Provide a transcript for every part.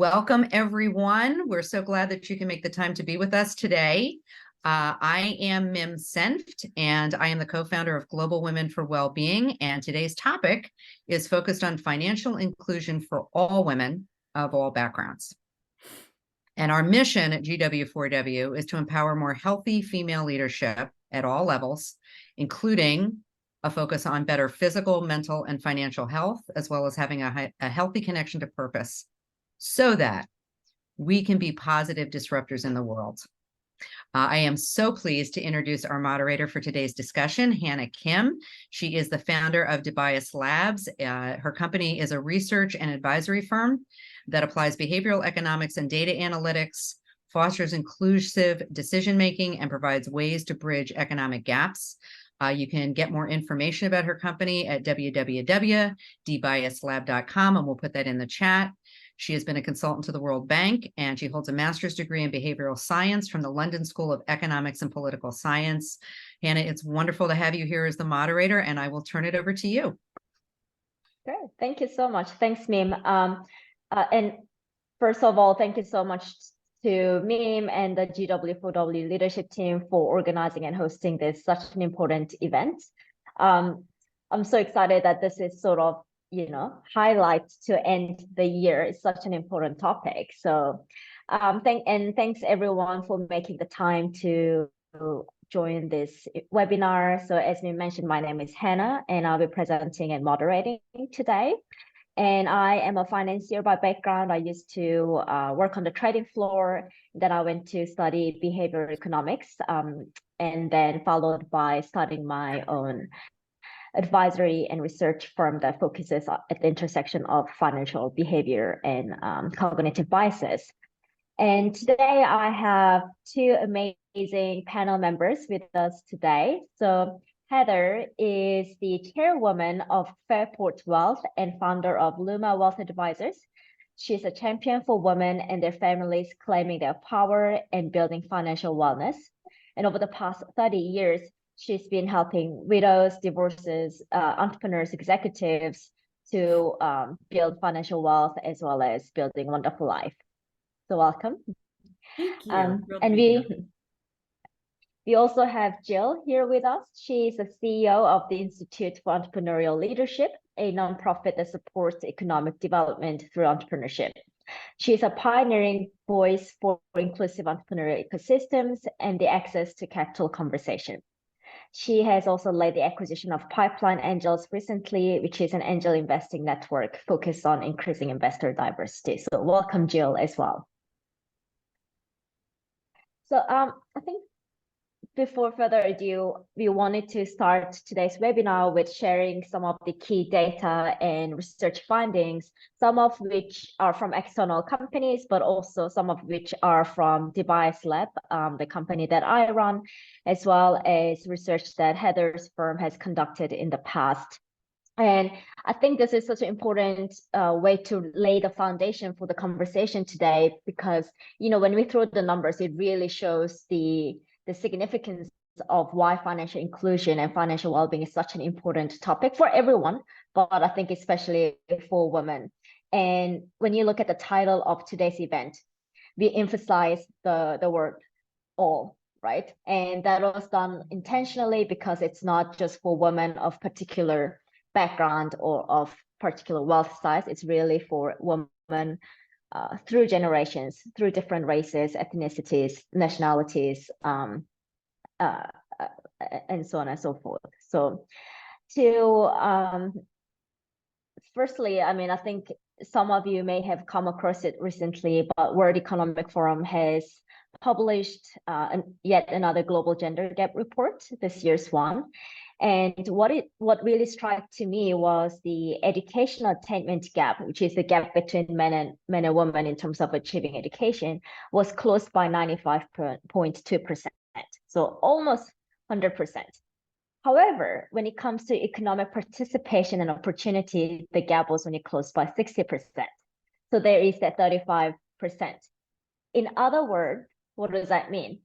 Welcome, everyone. We're so glad that you can make the time to be with us today. I am Mim Senft, and I am the co-founder of Global Women for Wellbeing. And today's topic is focused on financial inclusion for all women of all backgrounds. And our mission at GW4W is to empower more healthy female leadership at all levels, including a focus on better physical, mental, and financial health, as well as having a healthy connection to purpose, so that we can be positive disruptors in the world. I am so pleased to introduce our moderator for today's discussion, Hannah Kim. She is the founder of DeBias Labs. Her company is a research and advisory firm that applies behavioral economics and data analytics, fosters inclusive decision-making, and provides ways to bridge economic gaps. You can get more information about her company at www.dbiaslab.com, and we'll put that in the chat. She has been a consultant to the World Bank, and she holds a master's degree in behavioral science from the London School of Economics and Political Science. Hannah, it's wonderful to have you here as the moderator, and I will turn it over to you. Great. Thank you so much. Thanks, Mim. And first of all, thank you so much to Mim and the GW4W leadership team for organizing and hosting this such an important event. I'm so excited that this is sort of, highlight to end the year. It's such an important topic. So thanks everyone for making the time to join this webinar. So as Mim mentioned, my name is Hannah, and I'll be presenting and moderating today. And I am a financier by background. I used to work on the trading floor. Then I went to study behavioral economics, and then followed by studying my own advisory and research firm that focuses at the intersection of financial behavior and cognitive biases. And today I have two amazing panel members with us today. So Heather is the chairwoman of Fairport Wealth and founder of Luma Wealth Advisors. She's a champion for women and their families claiming their power and building financial wellness. And over the past 30 years, she's been helping widows, divorces, entrepreneurs, executives to build financial wealth as well as building a wonderful life. So welcome. Thank you. And we also have Jill here with us. She's the CEO of the Institute for Entrepreneurial Leadership, a nonprofit that supports economic development through entrepreneurship. She's a pioneering voice for inclusive entrepreneurial ecosystems and the access to capital conversation. She has also led the acquisition of Pipeline Angels recently, which is an angel investing network focused on increasing investor diversity. So welcome, Jill, as well. So I think before further ado, we wanted to start today's webinar with sharing some of the key data and research findings, some of which are from external companies, but also some of which are from DeBias Lab, the company that I run, as well as research that Heather's firm has conducted in the past. And I think this is such an important way to lay the foundation for the conversation today, because, when we throw the numbers, it really shows the significance of why financial inclusion and financial well-being is such an important topic for everyone, but I think especially for women. And when you look at the title of today's event, we emphasize the word all, right? And that was done intentionally because it's not just for women of particular background or of particular wealth size. It's really for women through generations, through different races, ethnicities, nationalities, and so on and so forth. So firstly, I think some of you may have come across it recently, but World Economic Forum has published yet another global gender gap report, this year's one. And what really struck to me was the educational attainment gap, which is the gap between men and women in terms of achieving education, was closed by 95.2%. So almost 100%. However, when it comes to economic participation and opportunity, the gap was only closed by 60%. So there is that 35%. In other words, what does that mean?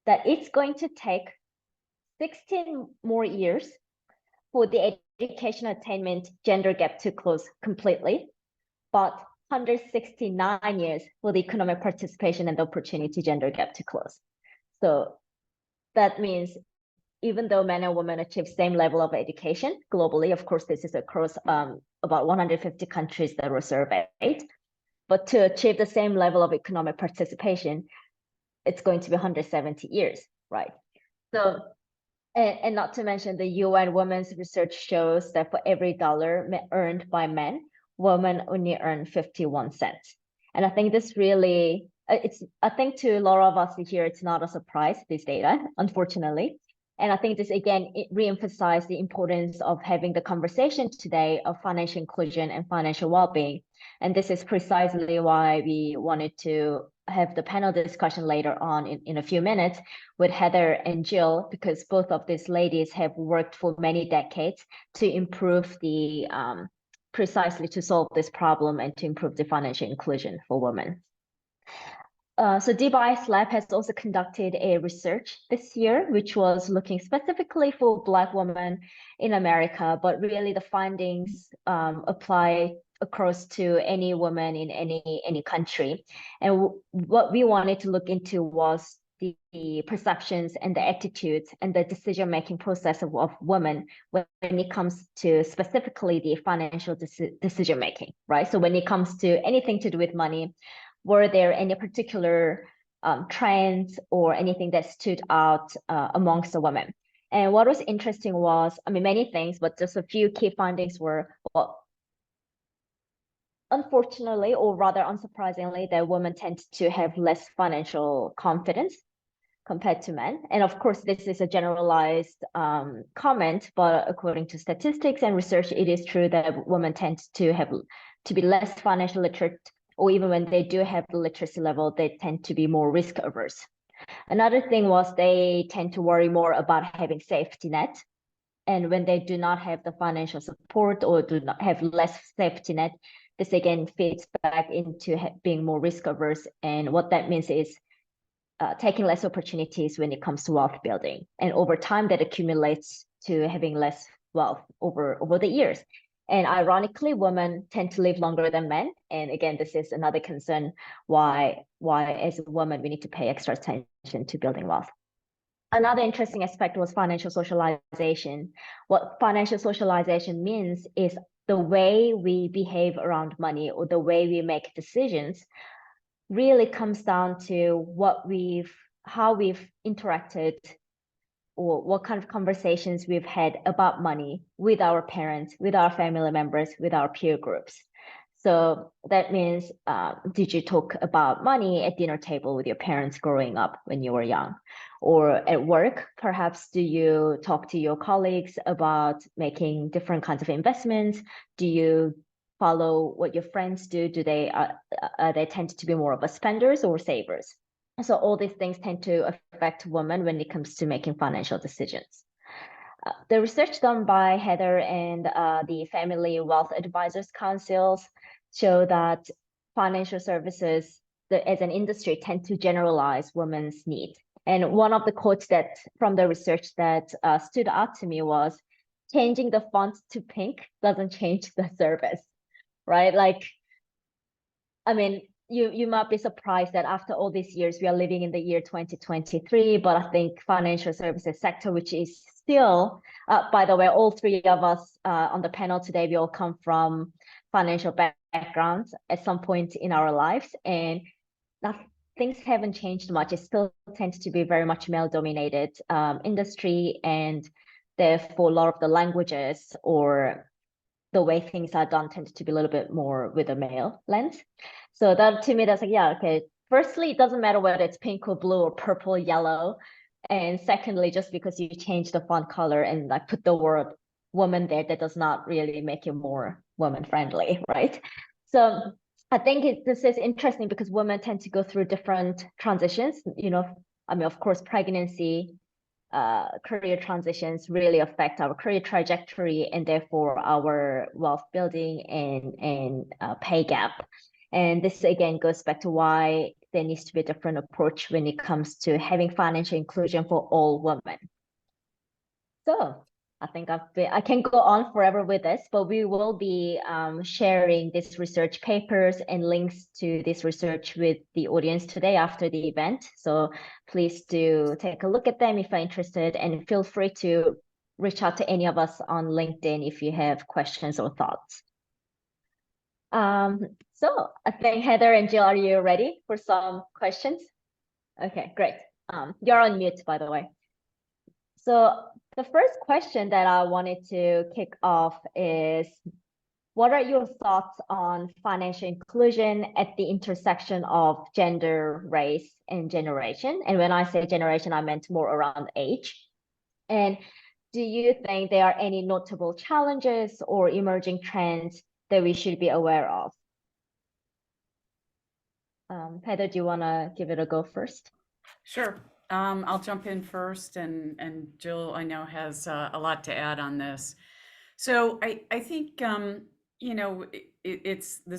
That it's going to take 16 more years for the education attainment gender gap to close completely, but 169 years for the economic participation and the opportunity gender gap to close. So that means even though men and women achieve same level of education globally, of course, this is across about 150 countries that were surveyed, but to achieve the same level of economic participation, it's going to be 170 years, right? So, and not to mention the UN Women's Research shows that for every dollar earned by men, women only earn 51 cents. And I think this really, I think to a lot of us here, it's not a surprise, this data, unfortunately. And I think this, again, it reemphasized the importance of having the conversation today of financial inclusion and financial well-being. And this is precisely why we wanted to have the panel discussion later on in a few minutes with Heather and Jill, because both of these ladies have worked for many decades to improve the, precisely to solve this problem and to improve the financial inclusion for women. So DBIS Lab has also conducted a research this year, which was looking specifically for Black women in America, but really the findings apply across to any woman in any country. And what we wanted to look into was the perceptions and the attitudes and the decision-making process of women when it comes to specifically the financial decision-making, right? So when it comes to anything to do with money, were there any particular trends or anything that stood out amongst the women? And what was interesting was, I mean, many things, but just a few key findings were, well, unfortunately, or rather unsurprisingly, that women tend to have less financial confidence compared to men. And of course, this is a generalized comment, but according to statistics and research, it is true that women tend to be less financial literate, or even when they do have the literacy level, they tend to be more risk averse. Another thing was they tend to worry more about having safety net. And when they do not have the financial support or do not have less safety net, this again fits back into being more risk averse. And what that means is taking less opportunities when it comes to wealth building. And over time, that accumulates to having less wealth over the years. And ironically, women tend to live longer than men. And again, this is another concern why as a woman, we need to pay extra attention to building wealth. Another interesting aspect was financial socialization. What financial socialization means is the way we behave around money or the way we make decisions really comes down to how we've interacted or what kind of conversations we've had about money with our parents, with our family members, with our peer groups. So that means, did you talk about money at dinner table with your parents growing up when you were young? Or at work, perhaps do you talk to your colleagues about making different kinds of investments? Do you follow what your friends do? Do they tend to be more of a spenders or savers? So all these things tend to affect women when it comes to making financial decisions. The research done by Heather and the Family Wealth Advisors Councils show that financial services as an industry tend to generalize women's needs. And one of the quotes that from the research that stood out to me was, changing the font to pink doesn't change the service, right? Like, I mean, you might be surprised that after all these years, we are living in the year 2023, but I think financial services sector, which is still, by the way, all three of us on the panel today, we all come from financial backgrounds at some point in our lives, and things haven't changed much. It still tends to be very much male-dominated industry, and therefore a lot of the languages or the way things are done tend to be a little bit more with a male lens. So that to me, that's like, yeah, okay. Firstly, it doesn't matter whether it's pink or blue or purple, yellow. And secondly, just because you change the font color and like put the word woman there, that does not really make you more woman friendly, right? So I think this is interesting because women tend to go through different transitions. You know, I mean, of course, pregnancy, career transitions really affect our career trajectory and therefore our wealth building and pay gap. And this again goes back to why there needs to be a different approach when it comes to having financial inclusion for all women. So I think I can go on forever with this, but we will be sharing these research papers and links to this research with the audience today after the event. So please do take a look at them if you're interested, and feel free to reach out to any of us on LinkedIn if you have questions or thoughts. So I think Heather and Jill, are you ready for some questions? Okay, great. You're on mute, by the way. So the first question that I wanted to kick off is, what are your thoughts on financial inclusion at the intersection of gender, race, and generation? And when I say generation, I meant more around age. And do you think there are any notable challenges or emerging trends that we should be aware of? Heather, do you want to give it a go first? Sure. I'll jump in first, and Jill, I know, has a lot to add on this. So I think this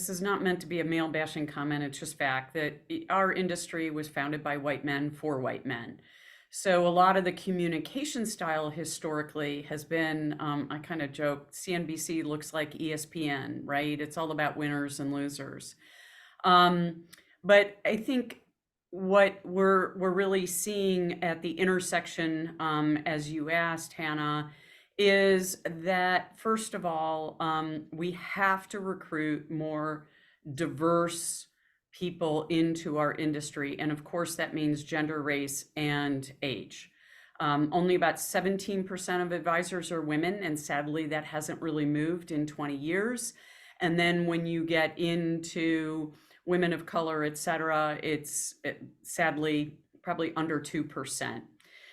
is not meant to be a male bashing comment. It's just fact that our industry was founded by white men for white men. So a lot of the communication style historically has been, I kind of joke, CNBC looks like ESPN, right? It's all about winners and losers. But I think what we're really seeing at the intersection, as you asked, Hannah, is that first of all, we have to recruit more diverse people into our industry, and of course that means gender, race, and age. Only about 17% of advisors are women, and sadly that hasn't really moved in 20 years. And then when you get into women of color, et cetera, it's sadly probably under 2%.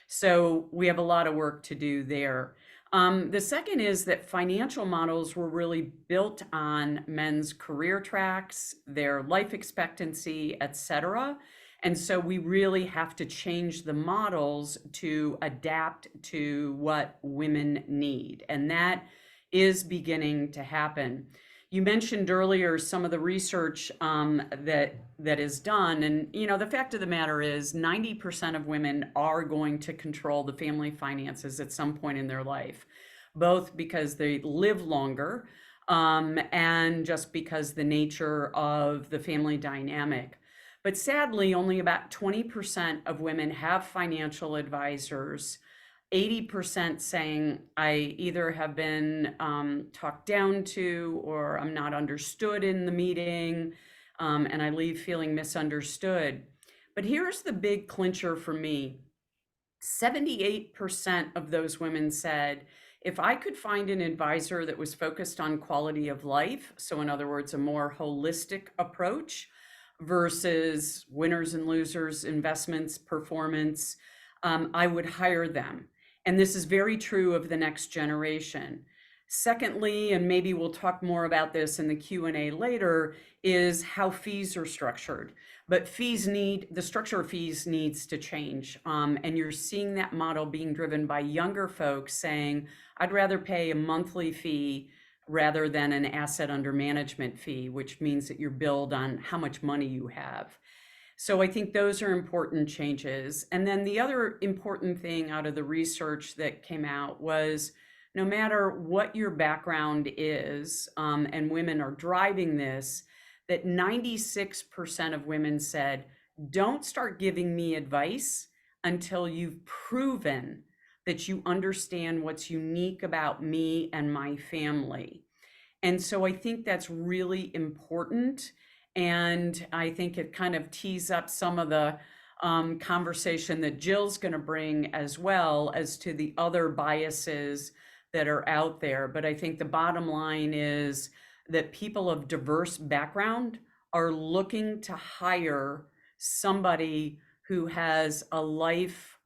So we have a lot of work to do there. The second is that financial models were really built on men's career tracks, their life expectancy, et cetera. And so we really have to change the models to adapt to what women need. And that is beginning to happen. You mentioned earlier some of the research that is done, and the fact of the matter is 90% of women are going to control the family finances at some point in their life, both because they live longer and just because the nature of the family dynamic. But sadly, only about 20% of women have financial advisors. 80% saying I either have been talked down to, or I'm not understood in the meeting, and I leave feeling misunderstood. But here's the big clincher for me. 78% of those women said, if I could find an advisor that was focused on quality of life, so in other words, a more holistic approach versus winners and losers, investments, performance, I would hire them. And this is very true of the next generation. Secondly, and maybe we'll talk more about this in the Q&A later, is how fees are structured. But the structure of fees needs to change. And you're seeing that model being driven by younger folks saying, I'd rather pay a monthly fee rather than an asset under management fee, which means that you're billed on how much money you have. So I think those are important changes. And then the other important thing out of the research that came out was, no matter what your background is, and women are driving this, that 96% of women said, don't start giving me advice until you've proven that you understand what's unique about me and my family. And so I think that's really important. And I think it kind of tees up some of the conversation that Jill's going to bring, as well as to the other biases that are out there. But I think the bottom line is that people of diverse background are looking to hire somebody who has a life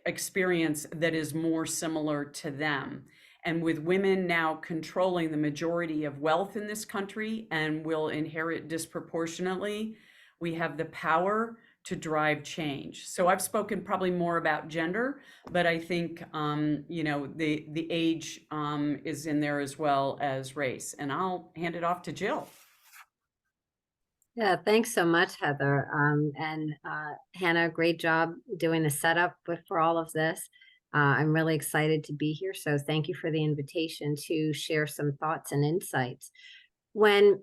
experience that is more similar to them. And with women now controlling the majority of wealth in this country and will inherit disproportionately, we have the power to drive change. So I've spoken probably more about gender, but I think the age is in there as well as race. And I'll hand it off to Jill. Yeah, thanks so much, Heather. And Hannah, great job doing the setup for all of this. I'm really excited to be here. So thank you for the invitation to share some thoughts and insights. When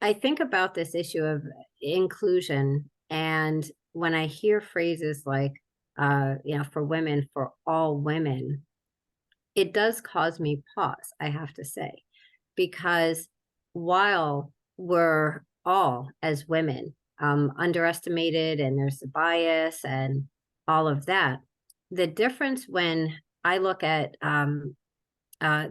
I think about this issue of inclusion, and when I hear phrases like, for women, for all women, it does cause me pause, I have to say, because while we're all as women underestimated and there's a bias and all of that, the difference when I look at the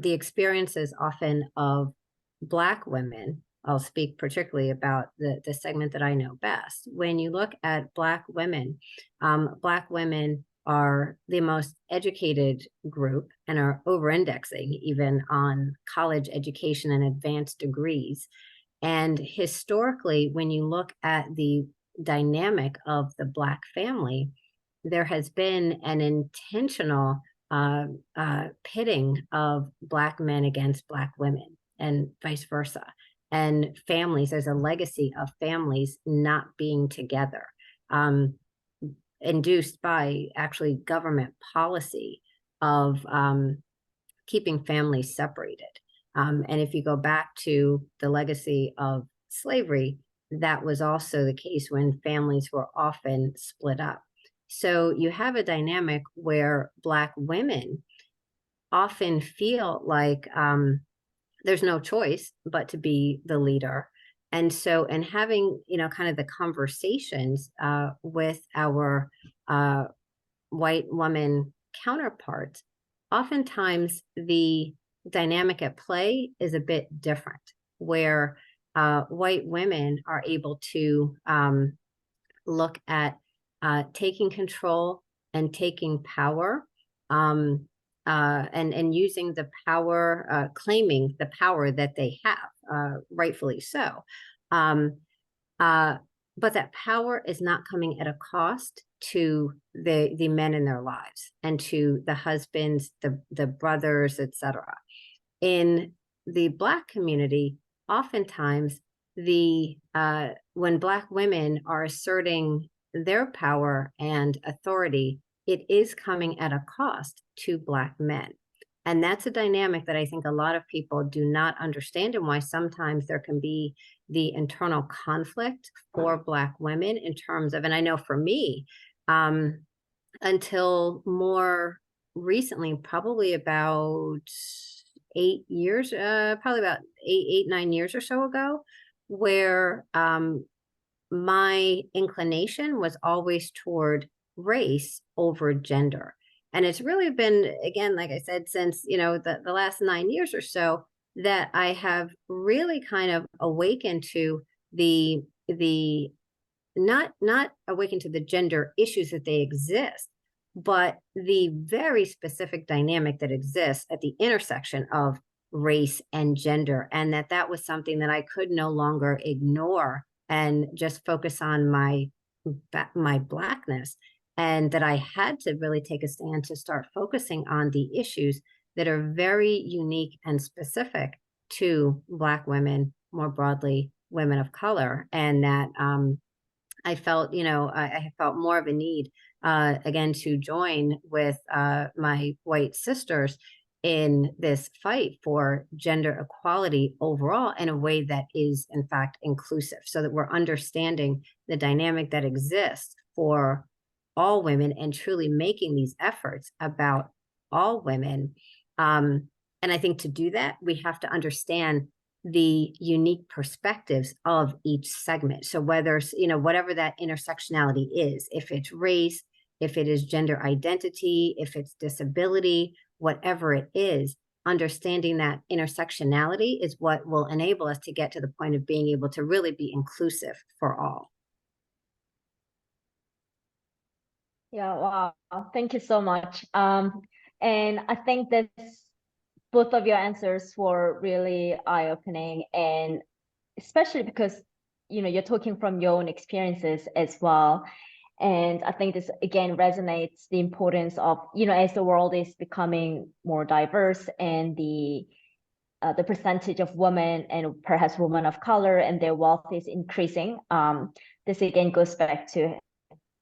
experiences often of Black women, I'll speak particularly about the segment that I know best. When you look at Black women are the most educated group and are over-indexing even on college education and advanced degrees. And historically, when you look at the dynamic of the Black family, there has been an intentional pitting of Black men against Black women and vice versa. And families, there's a legacy of families not being together, induced by actually government policy of keeping families separated. And if you go back to the legacy of slavery, that was also the case when families were often split up. So you have a dynamic where Black women often feel like there's no choice but to be the leader. And so, and having, kind of the conversations with our white woman counterparts, oftentimes the dynamic at play is a bit different, where white women are able to look at taking control and taking power, and using the power, claiming the power that they have, rightfully so. But that power is not coming at a cost to the men in their lives and to the husbands, the brothers, etc. In the Black community, oftentimes when Black women are asserting their power and authority, it is coming at a cost to Black men. And that's a dynamic that I think a lot of people do not understand, and why sometimes there can be the internal conflict for Black women in terms of, and I know for me, until more recently, probably about 8 years, probably about 9 years or so ago, where my inclination was always toward race over gender. And it's really been, again, like I said, since, the last 9 years or so, that I have really kind of awakened to the not awakened to the gender issues that they exist, but the very specific dynamic that exists at the intersection of race and gender. And that was something that I could no longer ignore and just focus on my Blackness, and that I had to really take a stand to start focusing on the issues that are very unique and specific to Black women, more broadly, women of color. And that I felt, I felt more of a need, again, to join with my white sisters in this fight for gender equality overall in a way that is, in fact, inclusive, so that we're understanding the dynamic that exists for all women and truly making these efforts about all women. And I think to do that, we have to understand the unique perspectives of each segment. So whether, whatever that intersectionality is, if it's race, if it is gender identity, if it's disability, whatever it is, understanding that intersectionality is what will enable us to get to the point of being able to really be inclusive for all. Yeah, wow. Thank you so much. And I think that both of your answers were really eye-opening, and especially because, you're talking from your own experiences as well. And I think this, again, resonates the importance of, as the world is becoming more diverse and the percentage of women and perhaps women of color and their wealth is increasing. This again goes back to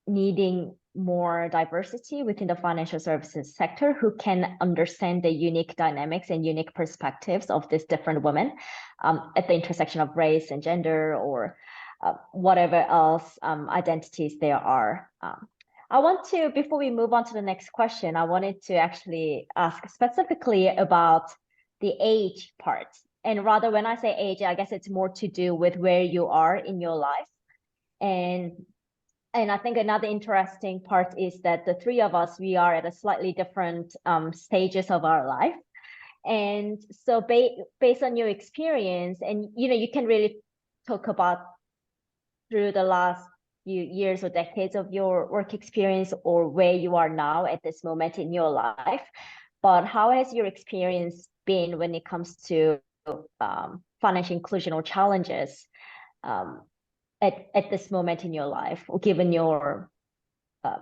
needing more diversity within the financial services sector who can understand the unique dynamics and unique perspectives of these different women at the intersection of race and gender or whatever else identities there are. I want to, before we move on to the next question, I wanted to actually ask specifically about the age part. And rather, when I say age, I guess it's more to do with where you are in your life. And I think another interesting part is that the three of us, we are at a slightly different stages of our life. And so based on your experience, and you can really talk about through the last few years or decades of your work experience or where you are now at this moment in your life. But how has your experience been when it comes to financial inclusion or challenges at this moment in your life, or given your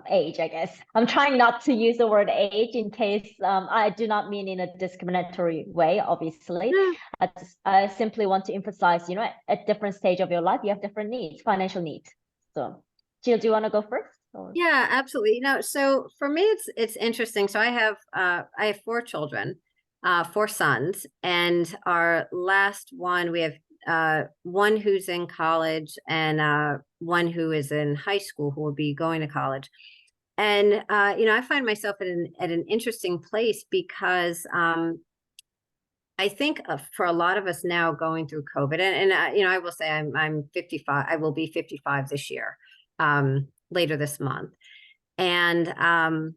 age, I guess? I'm trying not to use the word age in case I do not mean in a discriminatory way, obviously. I simply want to emphasize, at different stage of your life, you have different needs, financial needs. So Jill, do you want to go first? Or? Yeah, absolutely. So for me, it's interesting. So I have 4 children, 4 sons, and our last one, we have one who's in college and one who is in high school who will be going to college. And I find myself at an interesting place because I think for a lot of us now going through COVID, and I will say I'm 55. I will be 55 this year, later this month, and on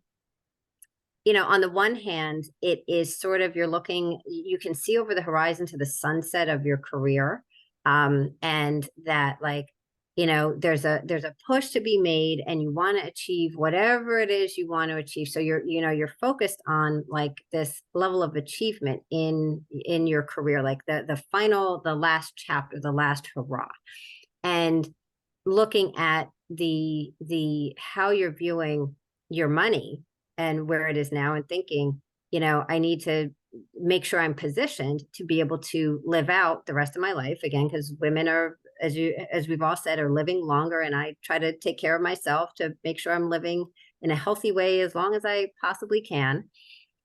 the one hand, it is sort of you can see over the horizon to the sunset of your career, and that there's a push to be made, and you want to achieve whatever it is you want to achieve. So you're focused on like this level of achievement in your career, like the last chapter, the last hurrah, and looking at the how you're viewing your money and where it is now, and thinking, I need to make sure I'm positioned to be able to live out the rest of my life again, because women are, as we've all said, are living longer, and I try to take care of myself to make sure I'm living in a healthy way as long as I possibly can.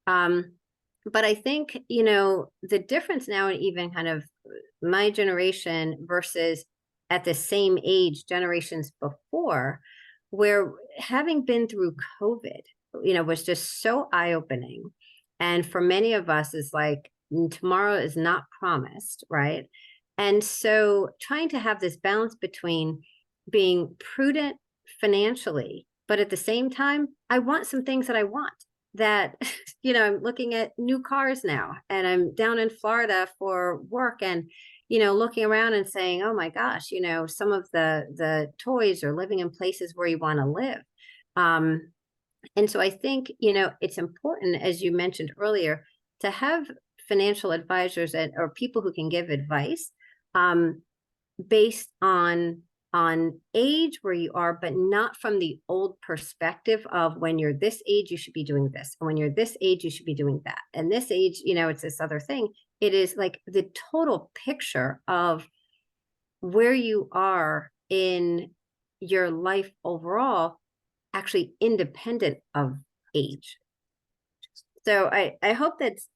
But I think, the difference now in even kind of my generation versus at the same age generations before, where having been through COVID, was just so eye-opening. And for many of us is like, tomorrow is not promised, right? And so trying to have this balance between being prudent financially, but at the same time, I want some things that I want that, I'm looking at new cars now, and I'm down in Florida for work, and, looking around and saying, oh my gosh, some of the toys are living in places where you want to live. And so I think, it's important, as you mentioned earlier, to have financial advisors or people who can give advice based on age where you are, but not from the old perspective of when you're this age, you should be doing this. And when you're this age, you should be doing that. And this age, it's this other thing. It is like the total picture of where you are in your life overall, actually independent of age. So I hope that's,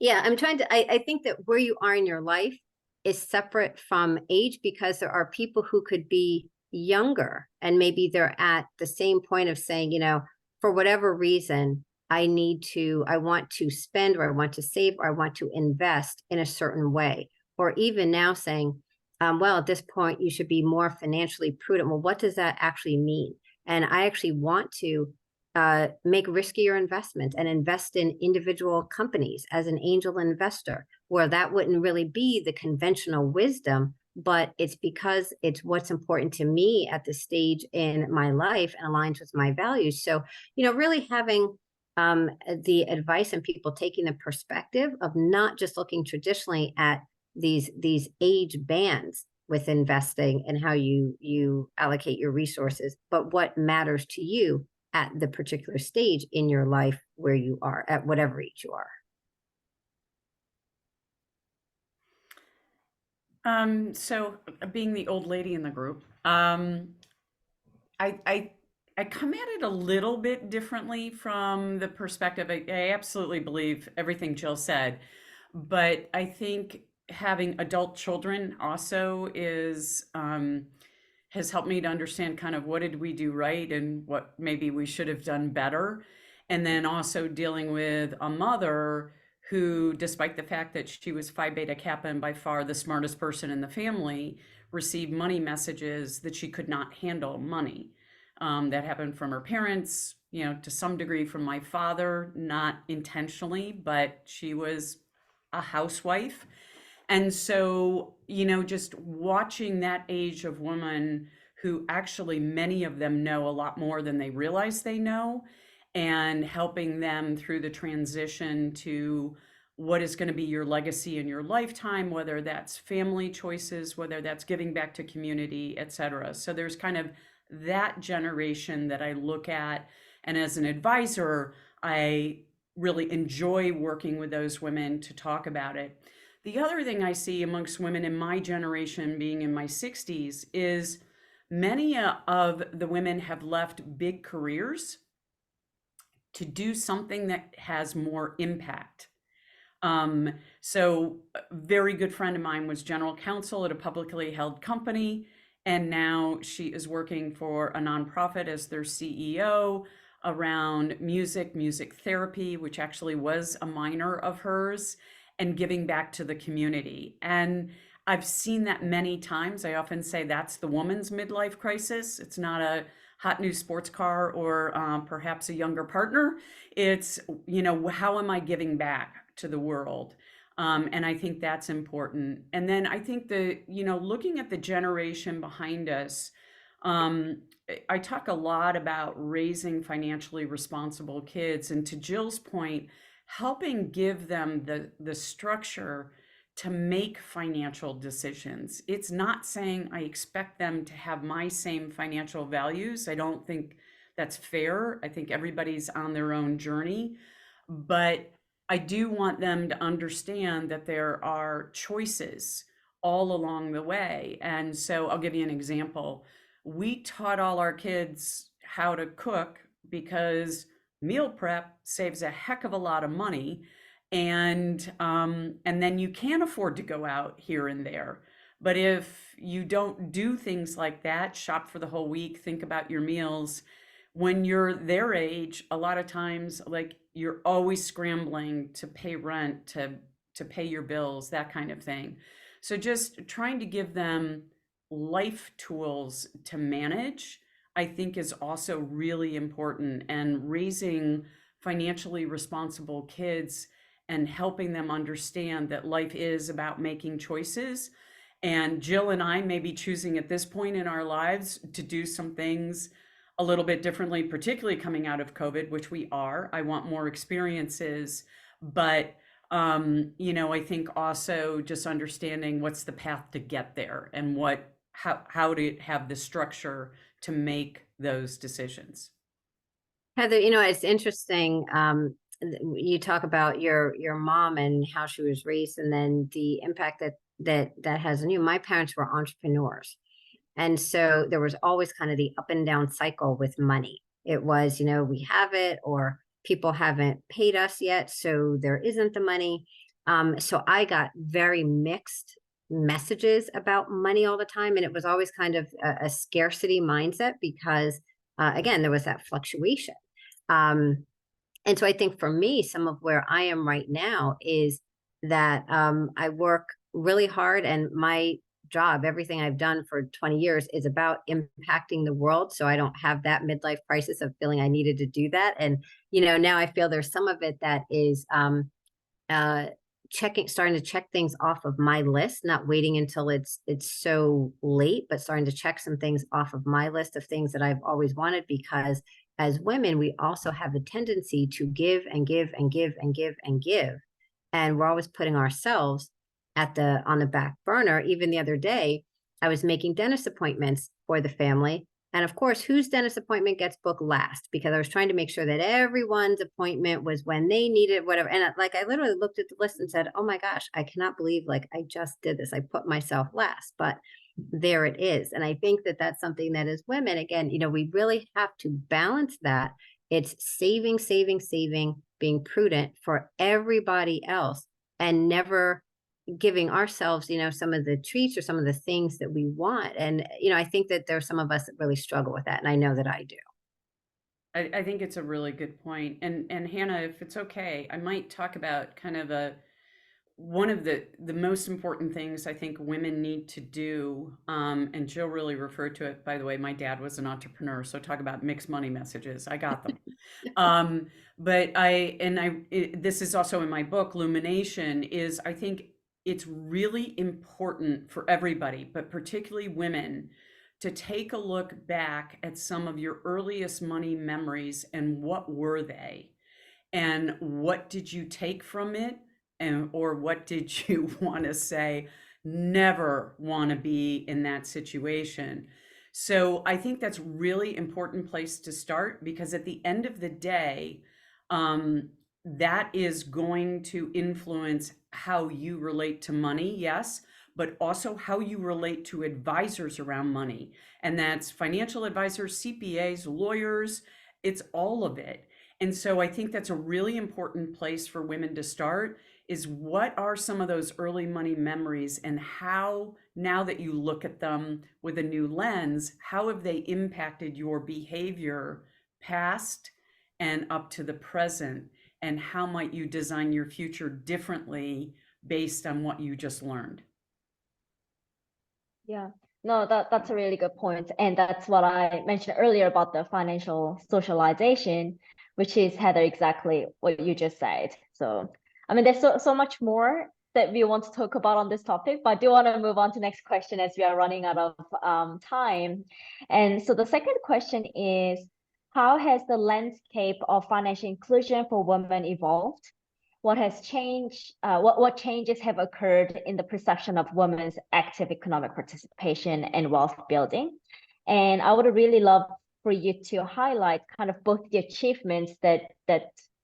I think that where you are in your life is separate from age, because there are people who could be younger and maybe they're at the same point of saying, for whatever reason, I want to spend, or I want to save, or I want to invest in a certain way. Or even now saying, well, at this point, you should be more financially prudent. Well, what does that actually mean? And I actually want to make riskier investments and invest in individual companies as an angel investor, where that wouldn't really be the conventional wisdom, but it's because it's what's important to me at this stage in my life and aligns with my values. So, really having the advice and people taking the perspective of not just looking traditionally at these age bands with investing and how you allocate your resources, but what matters to you at the particular stage in your life where you are, at whatever age you are. So being the old lady in the group, I I come at it a little bit differently from the perspective. I absolutely believe everything Jill said, but I think having adult children also is has helped me to understand kind of what did we do right and what maybe we should have done better. And then also dealing with a mother who, despite the fact that she was Phi Beta Kappa and by far the smartest person in the family, received money messages that she could not handle money. That happened from her parents, to some degree from my father, not intentionally, but she was a housewife. And so, just watching that age of woman who actually many of them know a lot more than they realize they know, and helping them through the transition to what is going to be your legacy in your lifetime, whether that's family choices, whether that's giving back to community, et cetera. So there's kind of that generation that I look at. And as an advisor, I really enjoy working with those women to talk about it. The other thing I see amongst women in my generation, being in my 60s, is many of the women have left big careers to do something that has more impact. So a very good friend of mine was general counsel at a publicly held company, and now she is working for a nonprofit as their CEO around music therapy, which actually was a minor of hers, and giving back to the community. And I've seen that many times. I often say that's the woman's midlife crisis. It's not a hot new sports car or perhaps a younger partner. It's, how am I giving back to the world? And I think that's important. And then I think looking at the generation behind us, I talk a lot about raising financially responsible kids. And to Jill's point, helping give them the structure to make financial decisions. It's not saying I expect them to have my same financial values. I don't think that's fair. I think everybody's on their own journey, but I do want them to understand that there are choices all along the way. And so I'll give you an example. We taught all our kids how to cook because meal prep saves a heck of a lot of money, and then you can afford to go out here and there. But if you don't do things like that, shop for the whole week, think about your meals, when you're their age, a lot of times, like, you're always scrambling to pay rent, to pay your bills, that kind of thing. So just trying to give them life tools to manage, I think, is also really important. And raising financially responsible kids and helping them understand that life is about making choices. And Jill and I may be choosing at this point in our lives to do some things a little bit differently, particularly coming out of COVID, which we are. I want more experiences, but I think also just understanding what's the path to get there and how to have the structure to make those decisions. Heather, it's interesting. You talk about your mom and how she was raised, and then the impact that has on you. My parents were entrepreneurs, and so there was always kind of the up and down cycle with money. It was, we have it, or people haven't paid us yet, so there isn't the money. So I got very mixed messages about money all the time, and it was always kind of a scarcity mindset because, again, there was that fluctuation. And so I think for me, some of where I am right now is that I work really hard, and my job, everything I've done for 20 years, is about impacting the world. So I don't have that midlife crisis of feeling I needed to do that. And, now I feel there's some of it that is starting to check things off of my list, not waiting until it's so late, but starting to check some things off of my list of things that I've always wanted, because as women, we also have a tendency to give and give and give and give and give. And we're always putting ourselves on the back burner. Even the other day, I was making dentist appointments for the family. And of course, whose dentist appointment gets booked last? Because I was trying to make sure that everyone's appointment was when they needed whatever. And I literally looked at the list and said, oh my gosh, I cannot believe I just did this. I put myself last. But there it is. And I think that that's something that as women, again, we really have to balance that. It's saving, saving, saving, being prudent for everybody else, and never giving ourselves, some of the treats or some of the things that we want. And, I think that there are some of us that really struggle with that. And I know that I do. I think it's a really good point. And Hannah, if it's okay, I might talk about kind of one of the most important things I think women need to do, and Jill really referred to it, by the way. My dad was an entrepreneur, so talk about mixed money messages. I got them. But this is also in my book, Lumination, is I think it's really important for everybody, but particularly women, to take a look back at some of your earliest money memories and what were they? And what did you take from it? Or what did you want to say, never want to be in that situation? So I think that's really important place to start, because at the end of the day, that is going to influence how you relate to money, yes, but also how you relate to advisors around money. And that's financial advisors, CPAs, lawyers, it's all of it. And so I think that's a really important place for women to start, is what are some of those early money memories, and how, now that you look at them with a new lens, how have they impacted your behavior past and up to the present? And how might you design your future differently based on what you just learned? Yeah, no, that's a really good point. And that's what I mentioned earlier about the financial socialization, which is, Heather, exactly what you just said. So, I mean, there's so much more that we want to talk about on this topic, but I do want to move on to next question as we are running out of time. And so the second question is, how has the landscape of financial inclusion for women evolved? What has changed? What changes have occurred in the perception of women's active economic participation and wealth building? And I would really love for you to highlight kind of both the achievements that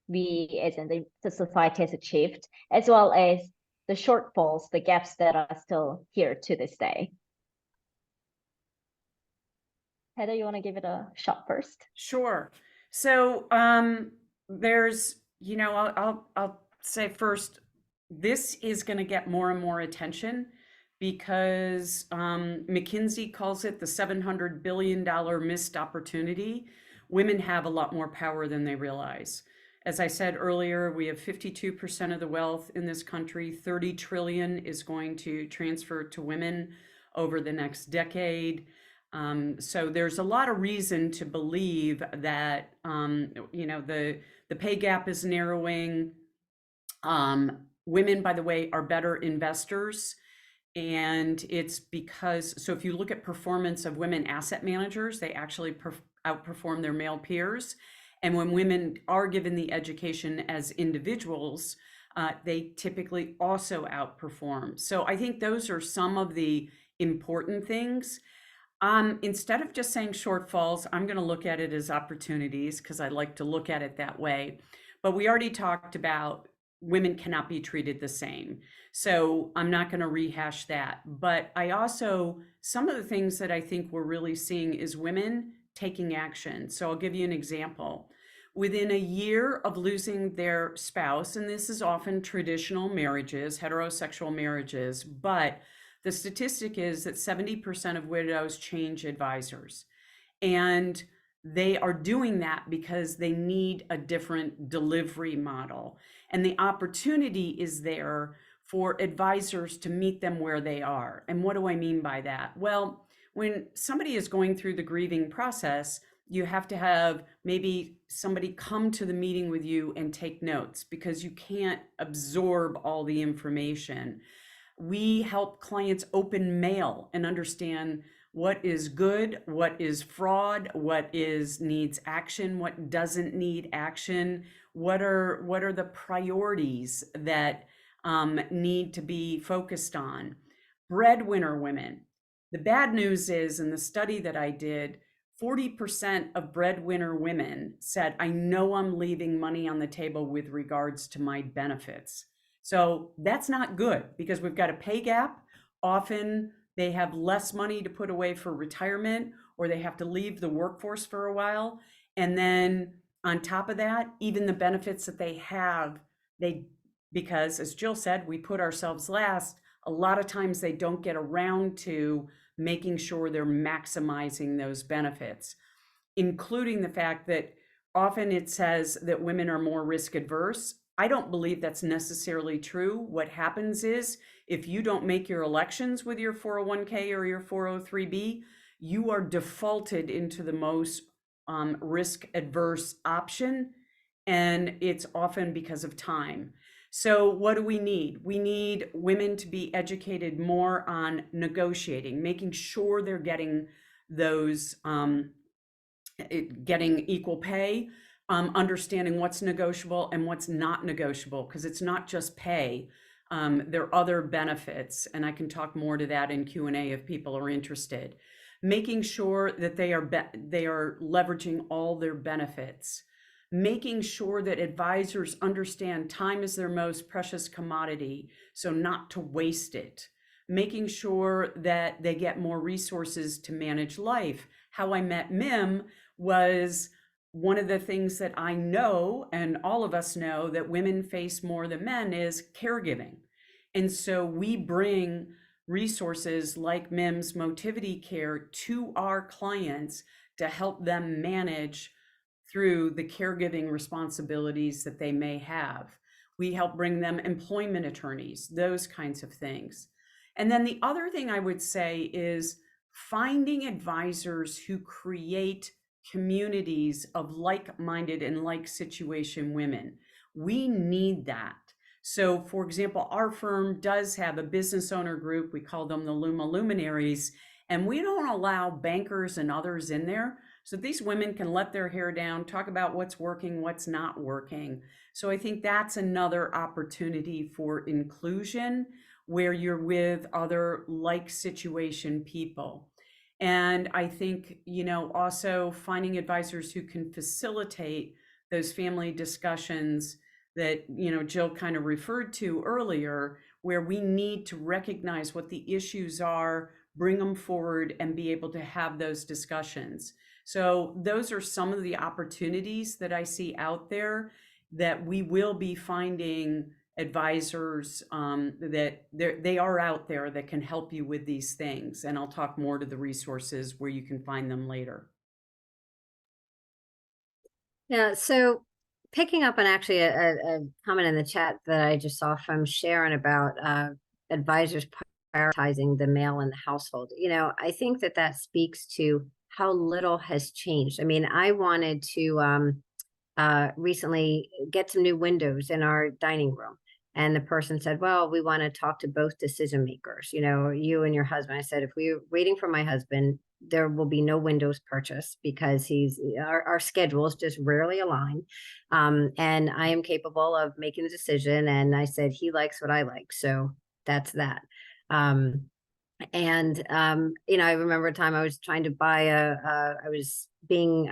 we as in the society has achieved, as well as the shortfalls, the gaps that are still here to this day. Heather, you want to give it a shot first? Sure. So there's, I'll say first, this is going to get more and more attention, because McKinsey calls it the $700 billion missed opportunity. Women have a lot more power than they realize. As I said earlier, we have 52% of the wealth in this country. 30 trillion is going to transfer to women over the next decade. So there's a lot of reason to believe that, the pay gap is narrowing. Women, by the way, are better investors. And it's because, so if you look at performance of women asset managers, they actually outperform their male peers. And when women are given the education as individuals, they typically also outperform. So I think those are some of the important things. Instead of just saying shortfalls, I'm going to look at it as opportunities, because I like to look at it that way. But we already talked about women cannot be treated the same. So I'm not going to rehash that. But I also, some of the things that I think we're really seeing is women taking action. So I'll give you an example. Within a year of losing their spouse, and this is often traditional marriages, heterosexual marriages, but the statistic is that 70% of widows change advisors. And they are doing that because they need a different delivery model. And the opportunity is there for advisors to meet them where they are. And what do I mean by that? Well, when somebody is going through the grieving process, you have to have maybe somebody come to the meeting with you and take notes, because you can't absorb all the information. We help clients open mail and understand what is good, what is fraud, what needs action, what doesn't need action, what are the priorities that need to be focused on. Breadwinner women. The bad news is, in the study that I did, 40% of breadwinner women said, I know I'm leaving money on the table with regards to my benefits. So that's not good, because we've got a pay gap. Often they have less money to put away for retirement, or they have to leave the workforce for a while. And then on top of that, even the benefits that they have, because as Jill said, we put ourselves last, a lot of times they don't get around to making sure they're maximizing those benefits, including the fact that often it says that women are more risk adverse. I don't believe that's necessarily true. What happens is if you don't make your elections with your 401k or your 403b, you are defaulted into the most risk adverse option. And it's often because of time. So what do we need? We need women to be educated more on negotiating, making sure they're getting those, getting equal pay, understanding what's negotiable and what's not negotiable, because it's not just pay. There are other benefits, and I can talk more to that in Q&A if people are interested. Making sure that they are leveraging all their benefits. Making sure that advisors understand time is their most precious commodity, so not to waste it. Making sure that they get more resources to manage life. How I met Mim was one of the things that I know, and all of us know, that women face more than men is caregiving. And so we bring resources like Mim's Motivity Care to our clients to help them manage through the caregiving responsibilities that they may have. We help bring them employment attorneys, those kinds of things. And then the other thing I would say is finding advisors who create communities of like-minded and like situation women. We need that. So for example, our firm does have a business owner group. We call them the Luma Luminaries, and we don't allow bankers and others in there. So these women can let their hair down, talk about what's working, what's not working. So I think that's another opportunity for inclusion where you're with other like situation people. And I think, also finding advisors who can facilitate those family discussions that, Jill kind of referred to earlier, where we need to recognize what the issues are, bring them forward, and be able to have those discussions. So those are some of the opportunities that I see out there that we will be finding advisors that they are out there that can help you with these things. And I'll talk more to the resources where you can find them later. Yeah, so picking up on actually a comment in the chat that I just saw from Sharon about advisors prioritizing the male in the household. I think that speaks to how little has changed. I mean, I wanted to recently get some new windows in our dining room. And the person said, well, we want to talk to both decision makers, you and your husband. I said, if we're waiting for my husband, there will be no windows purchased because our schedules just rarely align. And I am capable of making the decision. And I said, he likes what I like. So that's that. I remember a time I was trying to buy I was being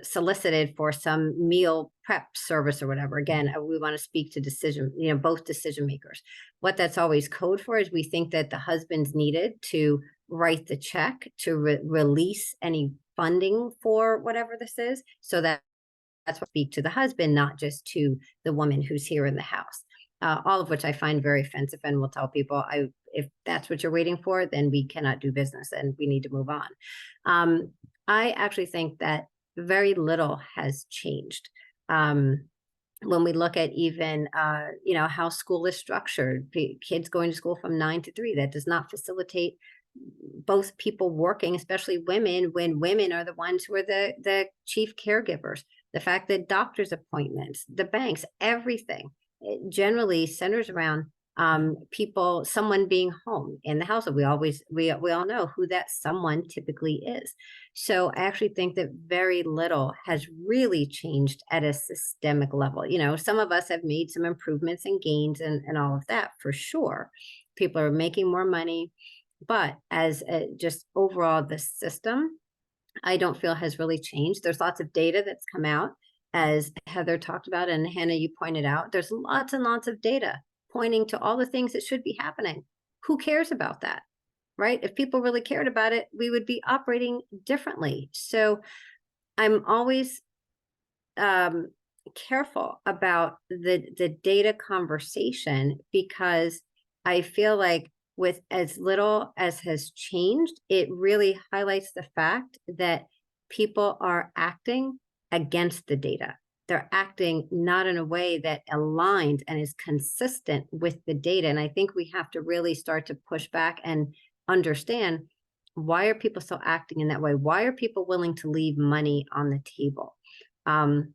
solicited for some meal prep service or whatever. Again, we want to speak to both decision makers. What that's always code for is we think that the husband's needed to write the check to release any funding for whatever this is. So that's what speak to the husband, not just to the woman who's here in the house. All of which I find very offensive, and will tell people, if that's what you're waiting for, then we cannot do business and we need to move on. I actually think that very little has changed. When we look at even, how school is structured, kids going to school from 9 to 3, that does not facilitate both people working, especially women, when women are the ones who are the chief caregivers. The fact that doctor's appointments, the banks, everything, it generally centers around someone being home in the household. We all know who that someone typically is. So I actually think that very little has really changed at a systemic level. Some of us have made some improvements and gains and all of that for sure. People are making more money, but as just overall the system, I don't feel has really changed. There's lots of data that's come out, as Heather talked about, and Hannah, you pointed out, there's lots and lots of data pointing to all the things that should be happening. Who cares about that? right? If people really cared about it, we would be operating differently. So I'm always careful about the data conversation, because I feel like with as little as has changed, it really highlights the fact that people are acting against the data. They're acting not in a way that aligns and is consistent with the data. And I think we have to really start to push back and understand, why are people still acting in that way? Why are people willing to leave money on the table? And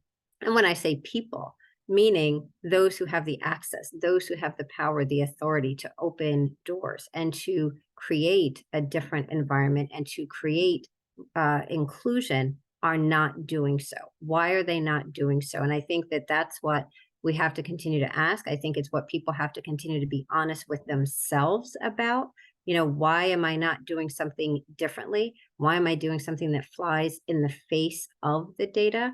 when I say people, meaning those who have the access, those who have the power, the authority to open doors and to create a different environment and to create inclusion, are not doing so. Why are they not doing so? And I think that that's what we have to continue to ask. I think it's what people have to continue to be honest with themselves about. You know, why am I not doing something differently? Why am I doing something that flies in the face of the data?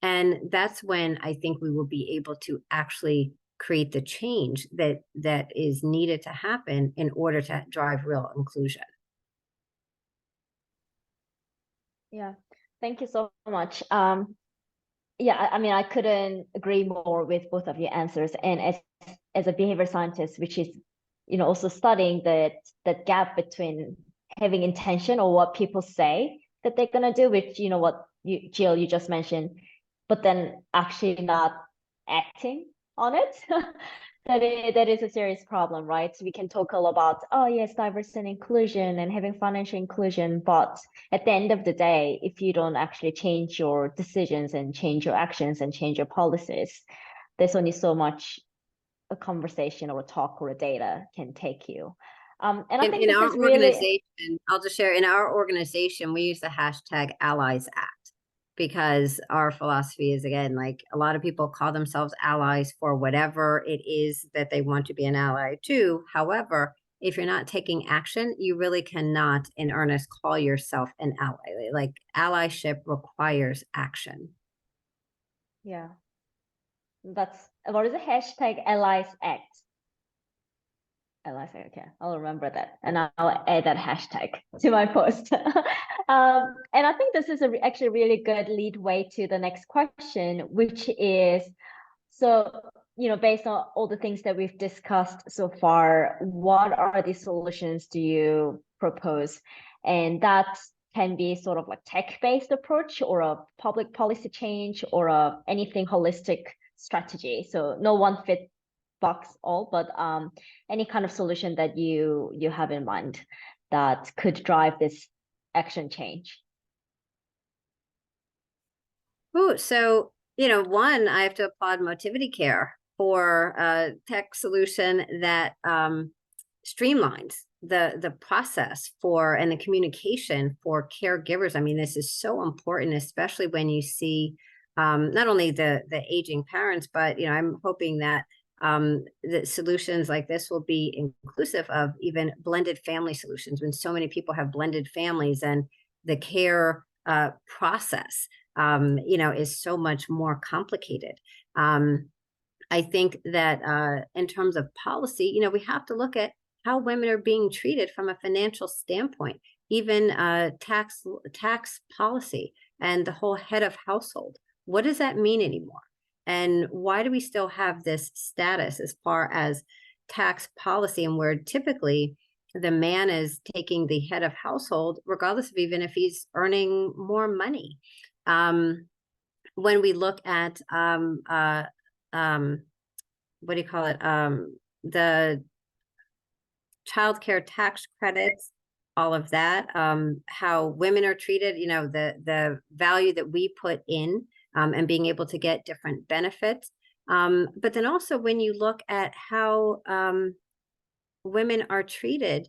And that's when I think we will be able to actually create the change that is needed to happen in order to drive real inclusion. Yeah, thank you so much. Yeah, I mean, I couldn't agree more with both of your answers. And as a behavior scientist, which is, you know, also studying that gap between having intention or what people say that they're gonna do, which, you know, what you, Jill, you just mentioned, but then actually not acting on it. That is a serious problem, right? So we can talk a lot about, oh yes, diversity and inclusion and having financial inclusion, but at the end of the day, if you don't actually change your decisions and change your actions and change your policies, there's only so much a conversation or a talk or a data can take you. And I think In this our is really, organization, I'll just share, in our organization, we use the hashtag Allies Act, because our philosophy is, again, like, a lot of people call themselves allies for whatever it is that they want to be an ally to. However, if you're not taking action, you really cannot in earnest call yourself an ally. Like, allyship requires action. yeah, that's, what is the hashtag Allies Act? Allies Act, okay, I'll remember that. And I'll add that hashtag to my post. And I think this is actually a really good lead way to the next question, which is, so, you know, based on all the things that we've discussed so far, what are the solutions do you propose? And that can be sort of like tech-based approach or a public policy change or anything holistic strategy. So no one fit box all, but any kind of solution that you have in mind that could drive this action change. Ooh, so, you know, one, I have to applaud Motivity Care for a tech solution that streamlines the process for and the communication for caregivers. I mean, this is so important, especially when you see not only the aging parents, but, you know, I'm hoping that the solutions like this will be inclusive of even blended family solutions, when so many people have blended families and the care process you know, is so much more complicated. I think that in terms of policy, you know, we have to look at how women are being treated from a financial standpoint, even tax policy and the whole head of household. What does that mean anymore? And why do we still have this status as far as tax policy, and where typically the man is taking the head of household, regardless of even if he's earning more money? When we look at what do you call it? The childcare tax credits, all of that, how women are treated, you know, the value that we put in, and being able to get different benefits. But then also when you look at how women are treated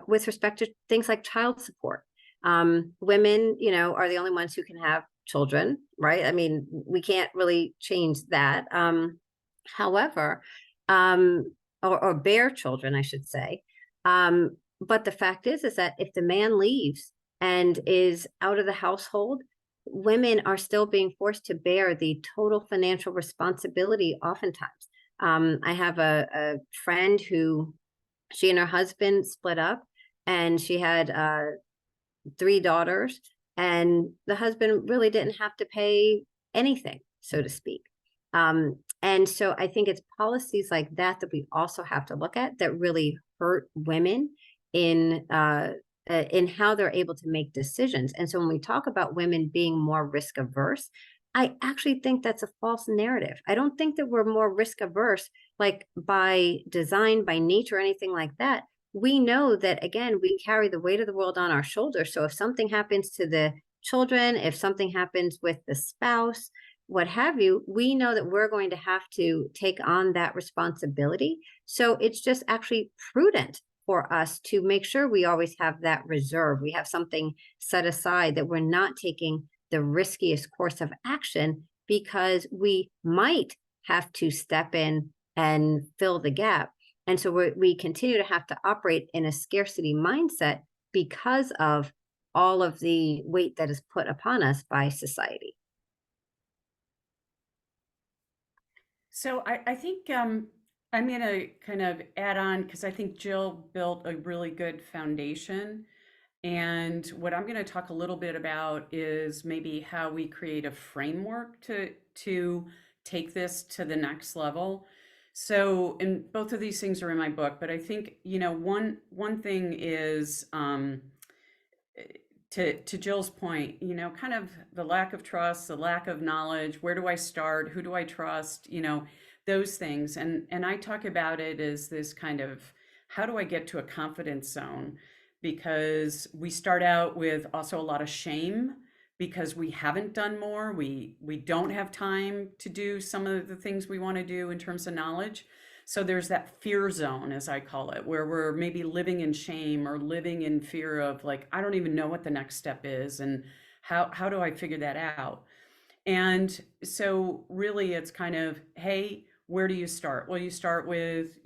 with respect to things like child support. Women, you know, are the only ones who can have children, right? I mean, we can't really change that. However, or bear children, I should say. But the fact is that if the man leaves and is out of the household, women are still being forced to bear the total financial responsibility oftentimes. I have a friend who, she and her husband split up, and she had 3 daughters, and the husband really didn't have to pay anything, so to speak. And so I think it's policies like that that we also have to look at that really hurt women in how they're able to make decisions. And so when we talk about women being more risk averse, I actually think that's a false narrative. I don't think that we're more risk averse, like by design, by nature, anything like that. We know that, again, we carry the weight of the world on our shoulders. So if something happens to the children, if something happens with the spouse, what have you, we know that we're going to have to take on that responsibility. So it's just actually prudent for us to make sure we always have that reserve. We have something set aside, that we're not taking the riskiest course of action, because we might have to step in and fill the gap. And so we continue to have to operate in a scarcity mindset because of all of the weight that is put upon us by society. So I think I'm going to kind of add on, because I think Jill built a really good foundation. And what I'm going to talk a little bit about is maybe how we create a framework to take this to the next level. So, and both of these things are in my book, but I think, one thing is, to Jill's point, kind of the lack of trust, the lack of knowledge. Where do I start? Who do I trust? Those things. And I talk about it as this kind of, how do I get to a confidence zone? Because we start out with also a lot of shame because we haven't done more. We don't have time to do some of the things we want to do in terms of knowledge. So there's that fear zone, as I call it, where we're maybe living in shame or living in fear of, like, I don't even know what the next step is, and how do I figure that out? And so really it's kind of, hey, where do you start? Well, you start with,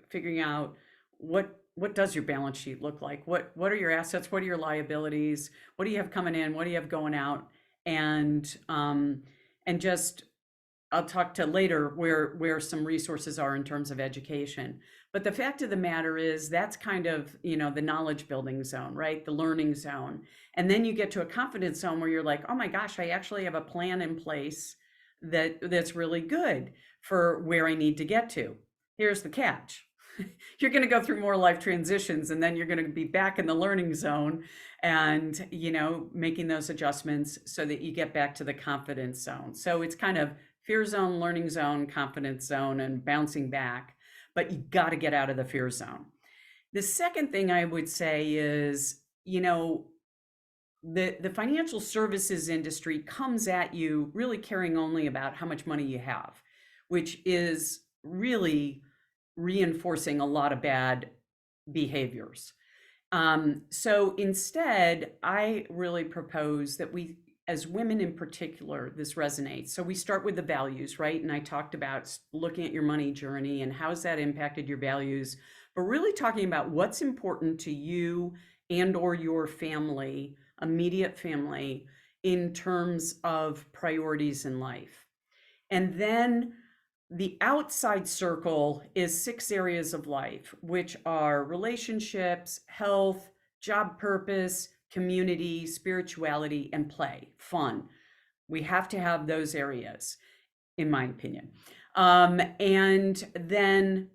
figuring out what does your balance sheet look like? What are your assets? What are your liabilities? What do you have coming in? What do you have going out? And just, I'll talk to later where some resources are in terms of education. But the fact of the matter is, that's kind of, the knowledge building zone, right? The learning zone. And then you get to a confidence zone where you're like, oh my gosh, I actually have a plan in place that's really good for where I need to get to. Here's the catch. You're going to go through more life transitions, and then you're going to be back in the learning zone and, making those adjustments so that you get back to the confidence zone. So it's kind of fear zone, learning zone, confidence zone, and bouncing back, but you got to get out of the fear zone. The second thing I would say is, the financial services industry comes at you really caring only about how much money you have, which is really reinforcing a lot of bad behaviors. So instead, I really propose that we, as women in particular, this resonates. So we start with the values, right? And I talked about looking at your money journey and how's that impacted your values, but really talking about what's important to you and or your family, immediate family, in terms of priorities in life. And then the outside circle is 6 areas of life, which are relationships, health, job purpose, community, spirituality, and play, fun. We have to have those areas, in my opinion. And then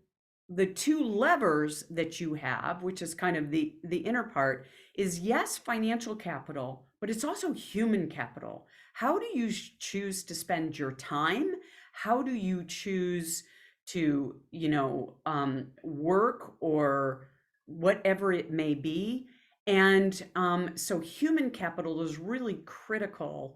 the 2 levers that you have, which is kind of the inner part, is yes, financial capital, but it's also human capital. How do you choose to spend your time? How do you choose to, work or whatever it may be? And so human capital is really critical,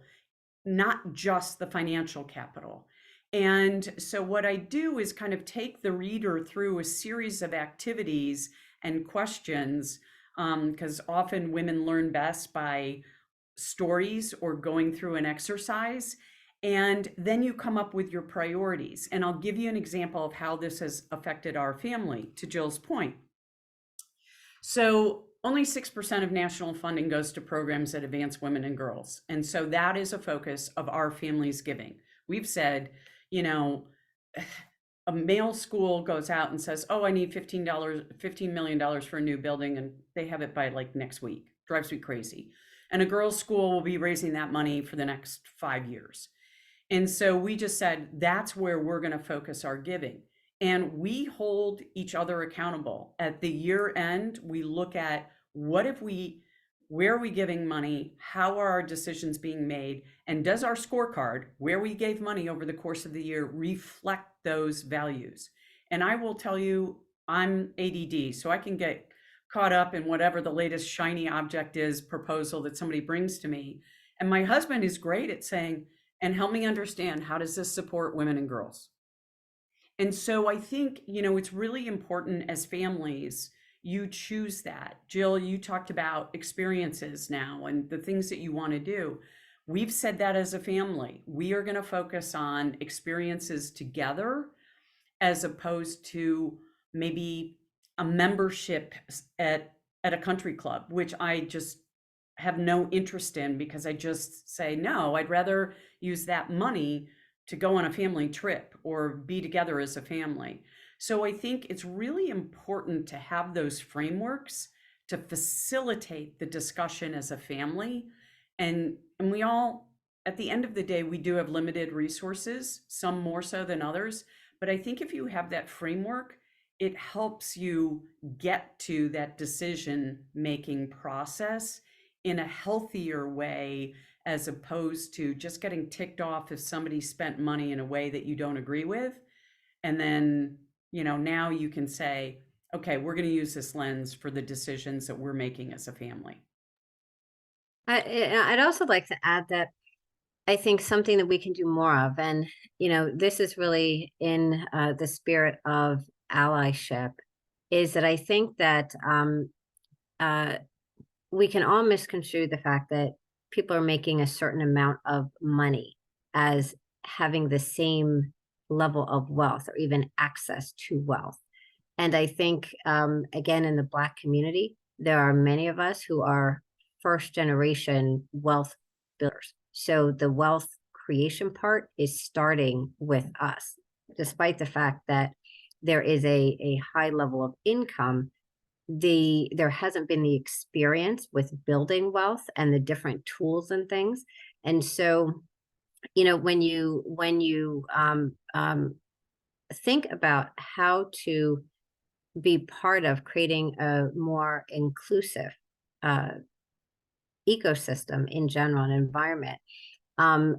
not just the financial capital. And so what I do is kind of take the reader through a series of activities and questions, because often women learn best by stories or going through an exercise. And then you come up with your priorities. And I'll give you an example of how this has affected our family, to Jill's point. So only 6% of national funding goes to programs that advance women and girls. And so that is a focus of our family's giving. We've said, a male school goes out and says, oh, I need $15 million for a new building, and they have it by like next week. Drives me crazy. And a girls' school will be raising that money for the next 5 years. And so we just said, that's where we're going to focus our giving. And we hold each other accountable. At the year end, we look at where are we giving money? How are our decisions being made? And does our scorecard, where we gave money over the course of the year, reflect those values? And I will tell you, I'm ADD, so I can get caught up in whatever the latest shiny object is proposal that somebody brings to me. And my husband is great at saying, and help me understand, how does this support women and girls? And so I think, it's really important as families, you choose that. Jill, you talked about experiences now and the things that you want to do. We've said that as a family, we are going to focus on experiences together as opposed to maybe a membership at a country club, which I just have no interest in, because I just say, no, I'd rather use that money to go on a family trip or be together as a family. So I think it's really important to have those frameworks to facilitate the discussion as a family. And we all, at the end of the day, we do have limited resources, some more so than others. But I think if you have that framework, it helps you get to that decision-making process in a healthier way, as opposed to just getting ticked off if somebody spent money in a way that you don't agree with. And then, now you can say, okay, we're going to use this lens for the decisions that we're making as a family. I'd also like to add that I think something that we can do more of, and this is really in the spirit of allyship, is that I think that we can all misconstrue the fact that people are making a certain amount of money as having the same level of wealth or even access to wealth. And I think, again, in the Black community, there are many of us who are first generation wealth builders. So the wealth creation part is starting with us, despite the fact that there is a high level of income. There hasn't been the experience with building wealth and the different tools and things. And so, when you think about how to be part of creating a more inclusive ecosystem in general, an environment,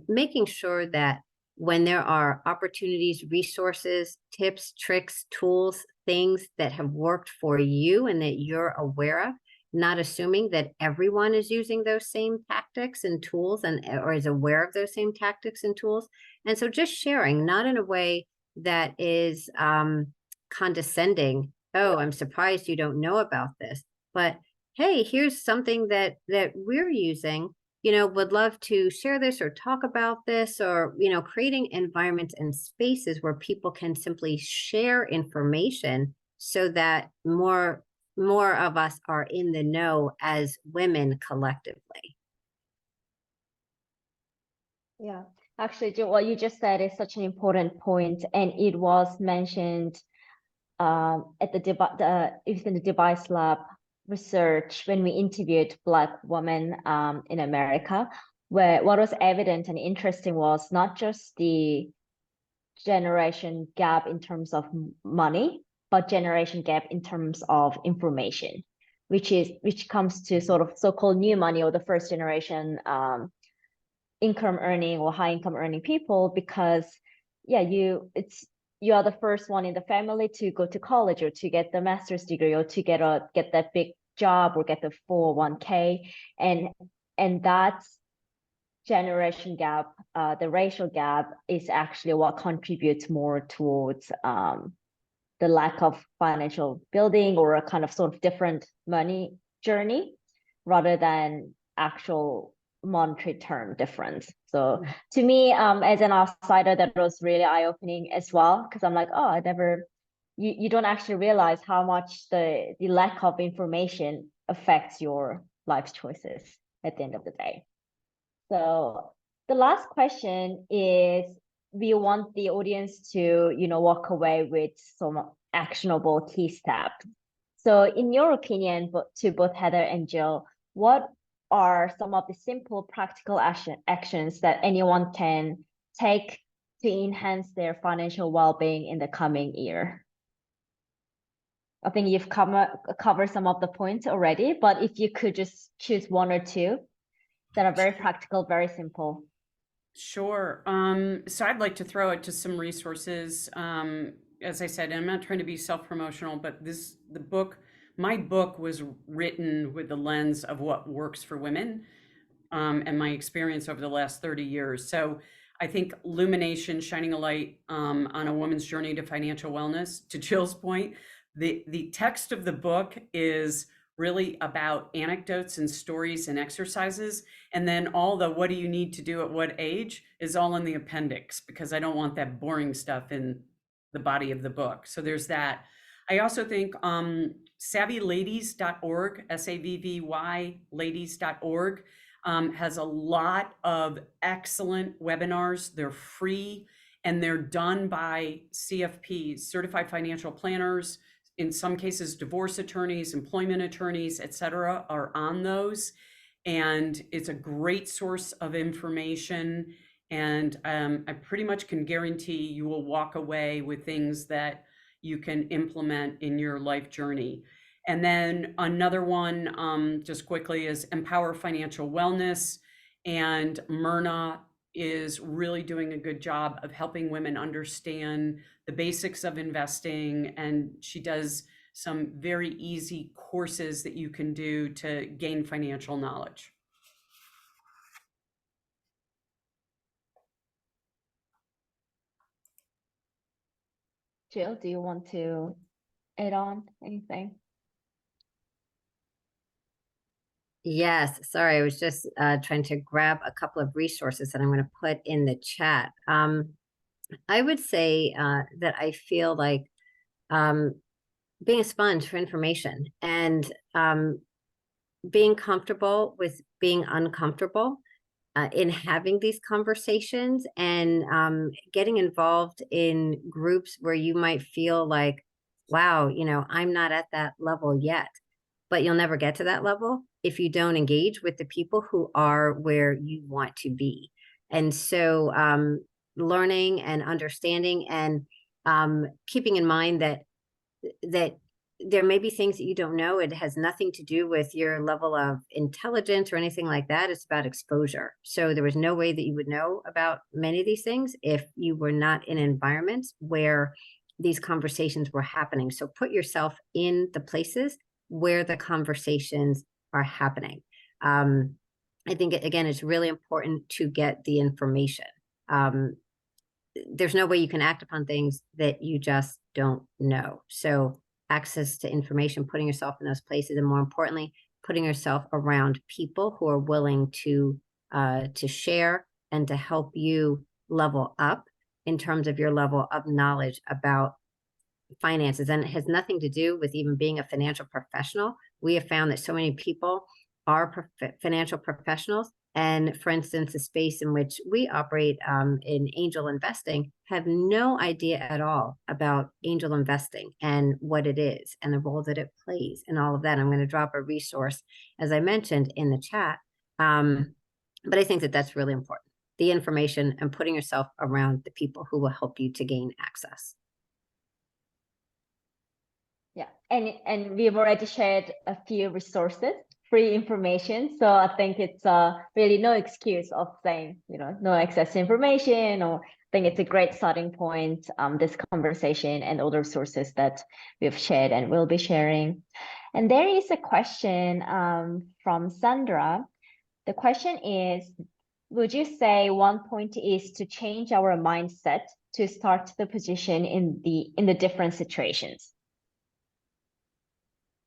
making sure that when there are opportunities, resources, tips, tricks, tools, things that have worked for you and that you're aware of, not assuming that everyone is using those same tactics and tools or is aware of those same tactics and tools. And so just sharing, not in a way that is condescending. Oh, I'm surprised you don't know about this, but hey, here's something that we're using, would love to share this or talk about this, or, creating environments and spaces where people can simply share information so that more of us are in the know as women collectively. Yeah, actually, Jill, what you just said is such an important point, and it was mentioned at within the Device Lab research when we interviewed Black women in America, where what was evident and interesting was not just the generation gap in terms of money, but generation gap in terms of information, which comes to sort of so-called new money, or the first generation income earning or high income earning people, because you are the first one in the family to go to college or to get the master's degree or to get that big job or get the 401k, and that's generation gap, the racial gap is actually what contributes more towards the lack of financial building or a kind of sort of different money journey rather than actual monetary term difference. So to me, as an outsider, that was really eye-opening as well, because I'm like, oh, you don't actually realize how much the lack of information affects your life choices at the end of the day. So the last question is, we want the audience to, walk away with some actionable key steps. So in your opinion, to both Heather and Jill, what are some of the simple practical actions that anyone can take to enhance their financial well-being in the coming year? I think you've covered some of the points already, but if you could just choose one or two that are very practical, very simple. Sure. So I'd like to throw it to some resources. As I said, I'm not trying to be self-promotional, but my book was written with the lens of what works for women, and my experience over the last 30 years. So I think illumination, shining a light on a woman's journey to financial wellness, to Jill's point, the text of the book is really about anecdotes and stories and exercises. And then all the what do you need to do at what age is all in the appendix, because I don't want that boring stuff in the body of the book. So there's that. I also think savvyladies.org, SAVVY ladies.org, has a lot of excellent webinars. They're free and they're done by CFPs, certified financial planners. In some cases, divorce attorneys, employment attorneys, et cetera, are on those. And it's a great source of information. And I pretty much can guarantee you will walk away with things that you can implement in your life journey. And then another one, just quickly, is Empower Financial Wellness. And Myrna is really doing a good job of helping women understand the basics of investing. And she does some very easy courses that you can do to gain financial knowledge. Jill, do you want to add on anything? Yes, sorry, I was just trying to grab a couple of resources that I'm going to put in the chat. I would say that I feel like being a sponge for information and being comfortable with being uncomfortable in having these conversations, and getting involved in groups where you might feel like, wow, I'm not at that level yet. But you'll never get to that level if you don't engage with the people who are where you want to be. And so learning and understanding and keeping in mind that there may be things that you don't know. It has nothing to do with your level of intelligence or anything like that. It's about exposure. So there was no way that you would know about many of these things if you were not in environments where these conversations were happening. So put yourself in the places where the conversations are happening. I think, again, it's really important to get the information. There's no way you can act upon things that you just don't know. So access to information, putting yourself in those places, and more importantly, putting yourself around people who are willing to share and to help you level up in terms of your level of knowledge about finances. And it has nothing to do with even being a financial professional. We have found that so many people are financial professionals. And for instance, the space in which we operate in angel investing have no idea at all about angel investing and what it is and the role that it plays and all of that. I'm going to drop a resource, as I mentioned, in the chat. But I think that that's really important, the information and putting yourself around the people who will help you to gain access. Yeah, and we've already shared a few resources, free information. So I think it's really no excuse of saying, no access information, or I think it's a great starting point, this conversation and other sources that we've shared and will be sharing. And there is a question from Sandra. The question is, would you say one point is to change our mindset to start the position in the different situations?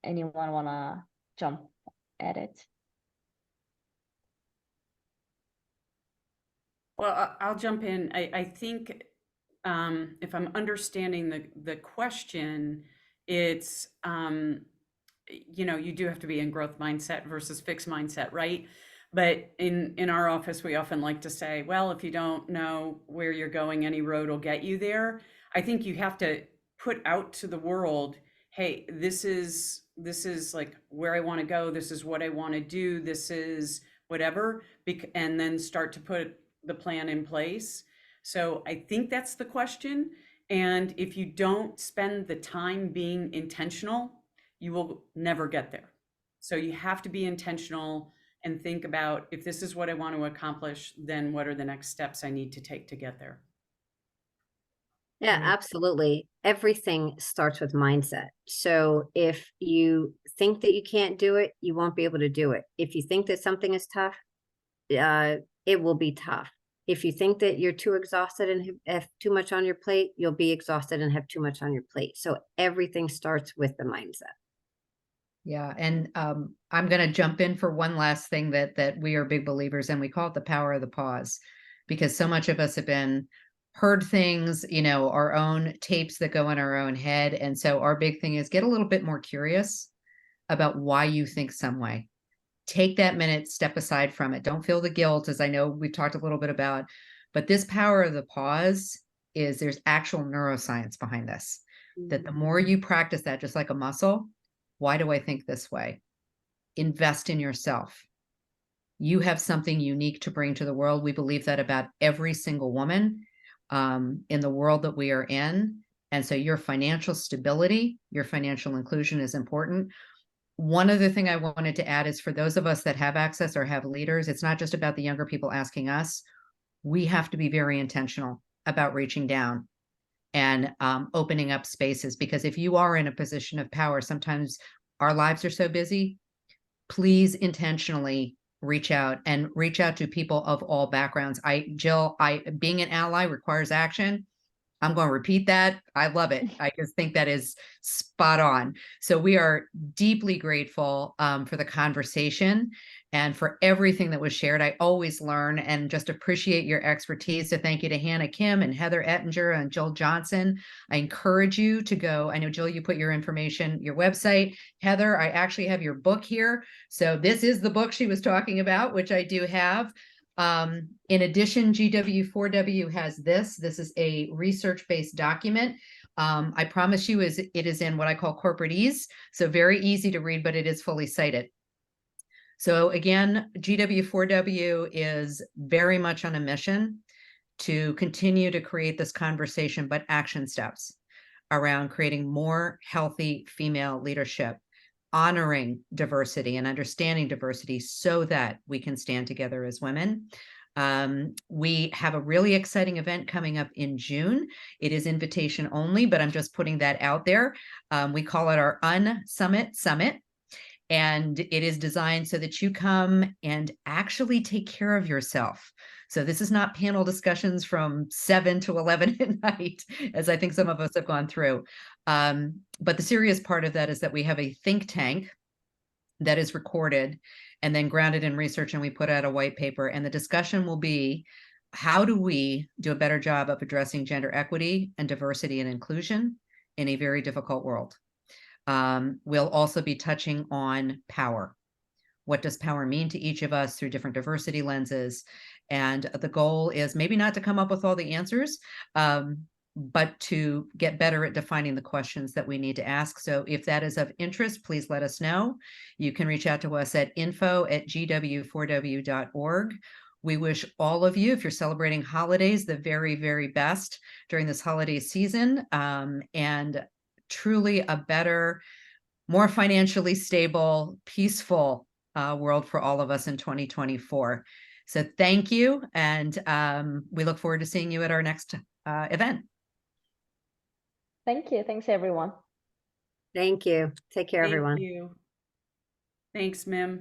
Anyone want to jump at it? Well, I'll jump in. I think if I'm understanding the question, it's, you do have to be in growth mindset versus fixed mindset, right? But in our office, we often like to say, well, if you don't know where you're going, any road will get you there. I think you have to put out to the world, hey, this is like where I want to go. This is what I want to do. This is whatever, and then start to put the plan in place. So I think that's the question. And if you don't spend the time being intentional, you will never get there. So you have to be intentional and think about, if this is what I want to accomplish, then what are the next steps I need to take to get there? Yeah, Right. absolutely. Everything starts with mindset. So if you think that you can't do it, you won't be able to do it. If you think that something is tough, it will be tough. If you think that you're too exhausted and have too much on your plate, you'll be exhausted and have too much on your plate. So everything starts with the mindset. Yeah, and I'm going to jump in for one last thing that we are big believers in. We call it the power of the pause, because so much of us have been heard things, our own tapes that go in our own head. And so our big thing is get a little bit more curious about why you think some way. Take that minute, step aside from it. Don't feel the guilt, as I know we've talked a little bit about, but this power of the pause there's actual neuroscience behind this, that the more you practice that, just like a muscle, why do I think this way? Invest in yourself. You have something unique to bring to the world. We believe that about every single woman in the world that we are in. And so your financial stability, your financial inclusion is important. One other thing I wanted to add is, for those of us that have access or have leaders, it's not just about the younger people asking us. We have to be very intentional about reaching down and opening up spaces, because if you are in a position of power, sometimes our lives are so busy. Please intentionally reach out to people of all backgrounds. Jill, being an ally requires action. I'm going to repeat that. I love it. I just think that is spot on. So we are deeply grateful for the conversation and for everything that was shared. I always learn and just appreciate your expertise. So thank you to Hannah Kim and Heather Ettinger and Jill Johnson. I encourage you to go. I know, Jill, you put your information, your website. Heather, I actually have your book here. So this is the book she was talking about, which I do have. In addition, GW4W has this is a research-based document. I promise you it is in what I call corporatese, so very easy to read, but it is fully cited. So again, GW4W is very much on a mission to continue to create this conversation, but action steps around creating more healthy female leadership, honoring diversity and understanding diversity so that we can stand together as women. We have a really exciting event coming up in June. It is invitation only, but I'm just putting that out there. We call it our Unsummit Summit. And it is designed so that you come and actually take care of yourself. So this is not panel discussions from 7 to 11 at night, as I think some of us have gone through. But the serious part of that is that we have a think tank that is recorded and then grounded in research, and we put out a white paper. And the discussion will be, how do we do a better job of addressing gender equity and diversity and inclusion in a very difficult world? We'll also be touching on power. What does power mean to each of us through different diversity lenses? And the goal is maybe not to come up with all the answers, but to get better at defining the questions that we need to ask. So if that is of interest, please let us know. You can reach out to us at info@gw4w.org. We wish all of you, if you're celebrating holidays, the very, very best during this holiday season, and truly a better, more financially stable, peaceful world for all of us in 2024. So thank you. And we look forward to seeing you at our next event. Thank you. Thanks, everyone. Thank you. Take care, everyone. Thank you. Thanks, Mim.